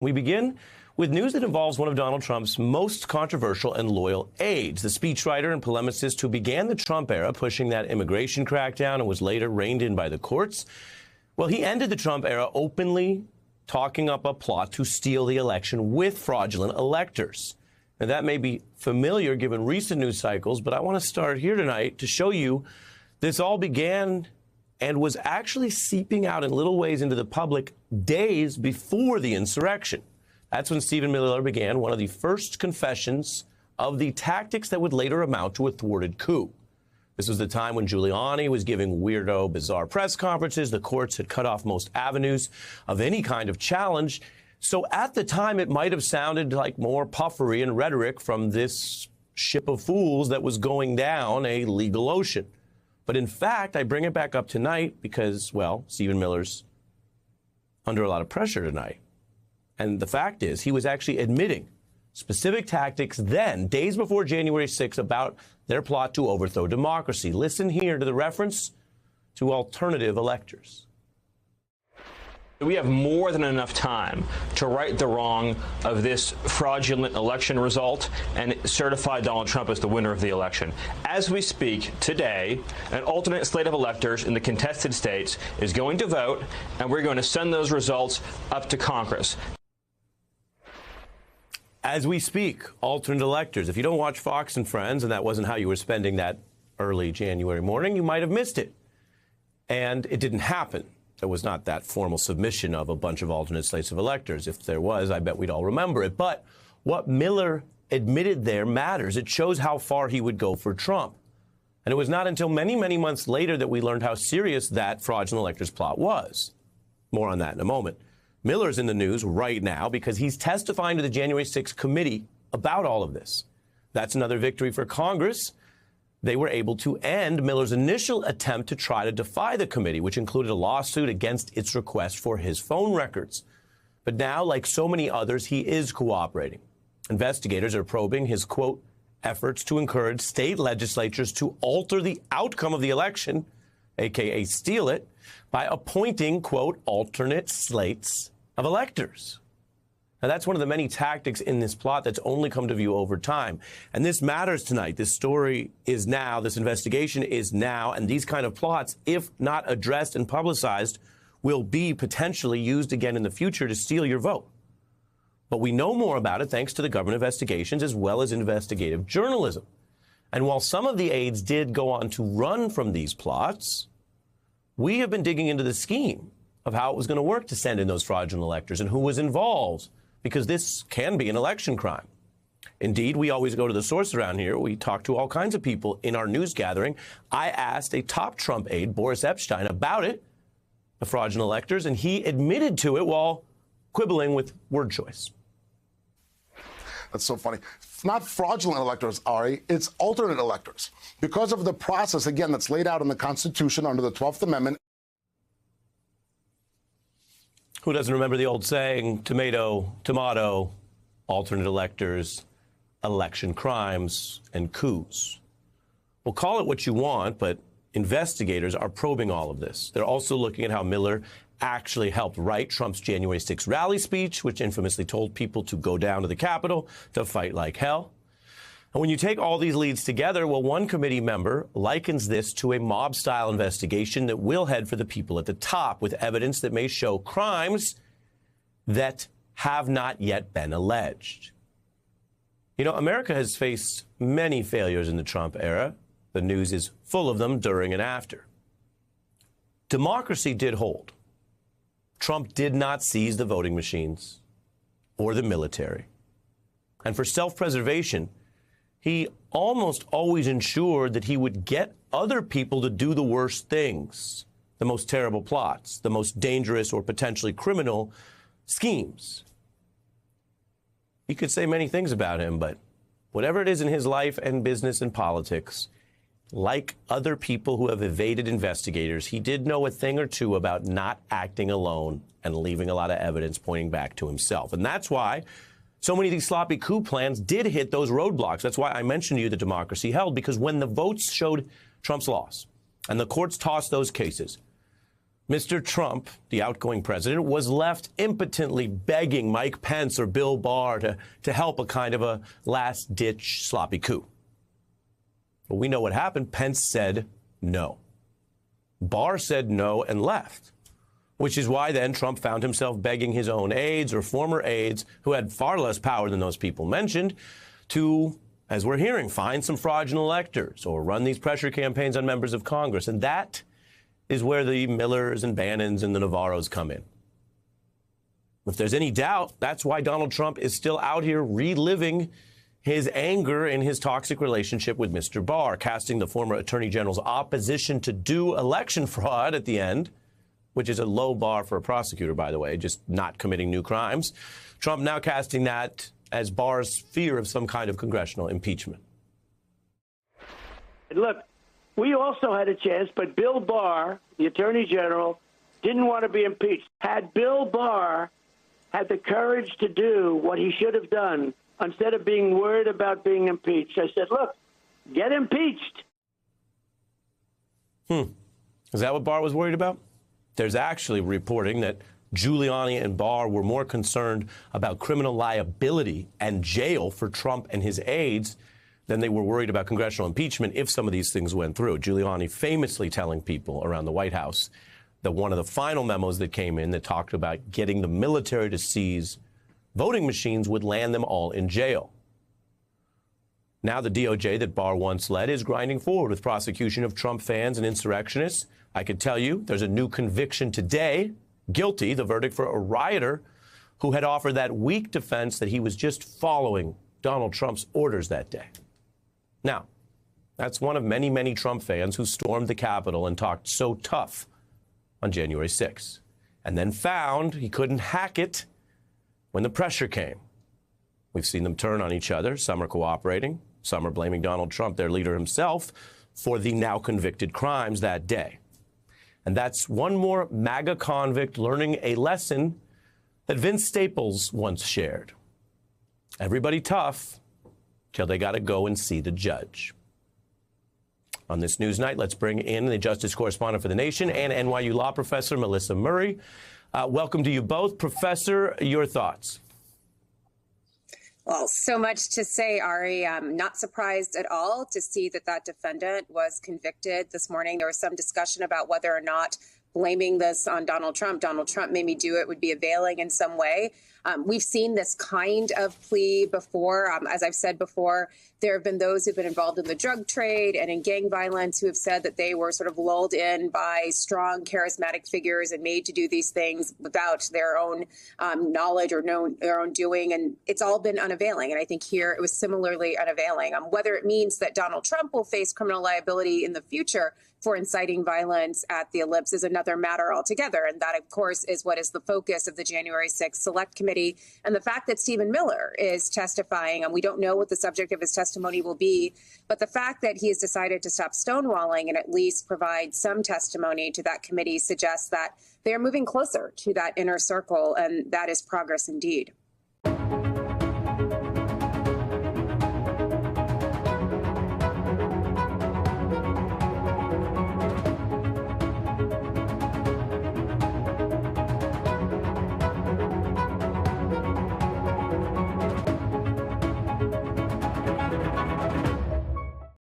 We begin with news that involves one of Donald Trump's most controversial and loyal aides, the speechwriter and polemicist who began the Trump era pushing that immigration crackdown and was later reined in by the courts. Well, he ended the Trump era openly talking up a plot to steal the election with fraudulent electors. Now, that may be familiar given recent news cycles, but I want to start here tonight to show you this all began and was actually seeping out in little ways into the public days before the insurrection. That's when Stephen Miller began one of the first confessions of the tactics that would later amount to a thwarted coup. This was the time when Giuliani was giving weirdo, bizarre press conferences. The courts had cut off most avenues of any kind of challenge. So at the time, it might have sounded like more puffery and rhetoric from this ship of fools that was going down a legal ocean. But in fact, I bring it back up tonight because, well, Stephen Miller's under a lot of pressure tonight. And the fact is, he was actually admitting specific tactics then, days before January 6th, about their plot to overthrow democracy. Listen here to the reference to alternative electors. We have more than enough time to right the wrong of this fraudulent election result and certify Donald Trump as the winner of the election. As we speak today, an alternate slate of electors in the contested states is going to vote, and we're going to send those results up to Congress. As we speak, alternate electors. If you don't watch Fox and Friends, and that wasn't how you were spending that early January morning, you might have missed it. And it didn't happen. There was not that formal submission of a bunch of alternate slates of electors. If there was, I bet we'd all remember it. But what Miller admitted there matters. It shows how far he would go for Trump. And it was not until many, many months later that we learned how serious that fraudulent electors plot was. More on that in a moment. Miller's in the news right now because he's testifying to the January 6th committee about all of this. That's another victory for Congress. They were able to end Miller's initial attempt to try to defy the committee, which included a lawsuit against its request for his phone records. But now, like so many others, he is cooperating. Investigators are probing his, quote, efforts to encourage state legislatures to alter the outcome of the election, a.k.a. steal it, by appointing, quote, alternate slates of electors. Now, that's one of the many tactics in this plot that's only come to view over time. And this matters tonight. This story is now, this investigation is now, and these kind of plots, if not addressed and publicized, will be potentially used again in the future to steal your vote. But we know more about it thanks to the government investigations as well as investigative journalism. And while some of the aides did go on to run from these plots, we have been digging into the scheme of how it was going to work to send in those fraudulent electors and who was involved, because this can be an election crime. Indeed, we always go to the source around here. We talk to all kinds of people in our news gathering. I asked a top Trump aide, Boris Epshteyn, about it, the fraudulent electors, and he admitted to it while quibbling with word choice. That's so funny. It's not fraudulent electors, Ari. It's alternate electors. Because of the process, again, that's laid out in the Constitution under the 12th Amendment. Who doesn't remember the old saying, tomato, tomato, alternate electors, election crimes, and coups? Well, call it what you want, but investigators are probing all of this. They're also looking at how Miller actually helped write Trump's January 6th rally speech, which infamously told people to go down to the Capitol to fight like hell. And when you take all these leads together, well, one committee member likens this to a mob-style investigation that will head for the people at the top with evidence that may show crimes that have not yet been alleged. You know, America has faced many failures in the Trump era. The news is full of them during and after. Democracy did hold. Trump did not seize the voting machines or the military. And for self-preservation, he almost always ensured that he would get other people to do the worst things, the most terrible plots, the most dangerous or potentially criminal schemes. You could say many things about him, but whatever it is in his life and business and politics, like other people who have evaded investigators, he did know a thing or two about not acting alone and leaving a lot of evidence pointing back to himself. And that's why so many of these sloppy coup plans did hit those roadblocks. That's why I mentioned to you that democracy held, because when the votes showed Trump's loss and the courts tossed those cases, Mr. Trump, the outgoing president, was left impotently begging Mike Pence or Bill Barr to help a kind of a last-ditch sloppy coup. But we know what happened. Pence said no. Barr said no and left, which is why then Trump found himself begging his own aides or former aides, who had far less power than those people mentioned, to, as we're hearing, find some fraudulent electors or run these pressure campaigns on members of Congress. And that is where the Millers and Bannons and the Navarros come in. If there's any doubt, that's why Donald Trump is still out here reliving his anger in his toxic relationship with Mr. Barr, casting the former Attorney General's opposition to do election fraud at the end, which is a low bar for a prosecutor, by the way, just not committing new crimes. Trump now casting that as Barr's fear of some kind of congressional impeachment. Look, we also had a chance, but Bill Barr, the Attorney General, didn't want to be impeached. Had Bill Barr had the courage to do what he should have done, instead of being worried about being impeached, I said, look, get impeached. Is that what Barr was worried about? There's actually reporting that Giuliani and Barr were more concerned about criminal liability and jail for Trump and his aides than they were worried about congressional impeachment if some of these things went through. Giuliani famously telling people around the White House that one of the final memos that came in that talked about getting the military to seize voting machines would land them all in jail. Now the DOJ that Barr once led is grinding forward with prosecution of Trump fans and insurrectionists. I could tell you there's a new conviction today, guilty, the verdict for a rioter who had offered that weak defense that he was just following Donald Trump's orders that day. Now, that's one of many, many Trump fans who stormed the Capitol and talked so tough on January 6th, and then found he couldn't hack it when the pressure came. We've seen them turn on each other. Some are cooperating. Some are blaming Donald Trump, their leader himself, for the now convicted crimes that day. And that's one more MAGA convict learning a lesson that Vince Staples once shared. Everybody tough till they got to go and see the judge. On this news night, let's bring in the justice correspondent for The Nation and NYU law professor Melissa Murray. Welcome to you both. Professor, your thoughts? Well, so much to say, Ari. I'm not surprised at all to see that defendant was convicted this morning. There was some discussion about whether or not blaming this on Donald Trump made me do it would be availing in some way. We've seen this kind of plea before. As I've said before, there have been those who've been involved in the drug trade and in gang violence who have said that they were sort of lulled in by strong, charismatic figures and made to do these things without their own knowledge or their own doing. And it's all been unavailing. And I think here it was similarly unavailing. Whether it means that Donald Trump will face criminal liability in the future for inciting violence at the ellipse is another matter altogether. And that, of course, is what is the focus of the January 6th Select Committee. And the fact that Stephen Miller is testifying, and we don't know what the subject of his testimony will be, but the fact that he has decided to stop stonewalling and at least provide some testimony to that committee suggests that they are moving closer to that inner circle, and that is progress indeed.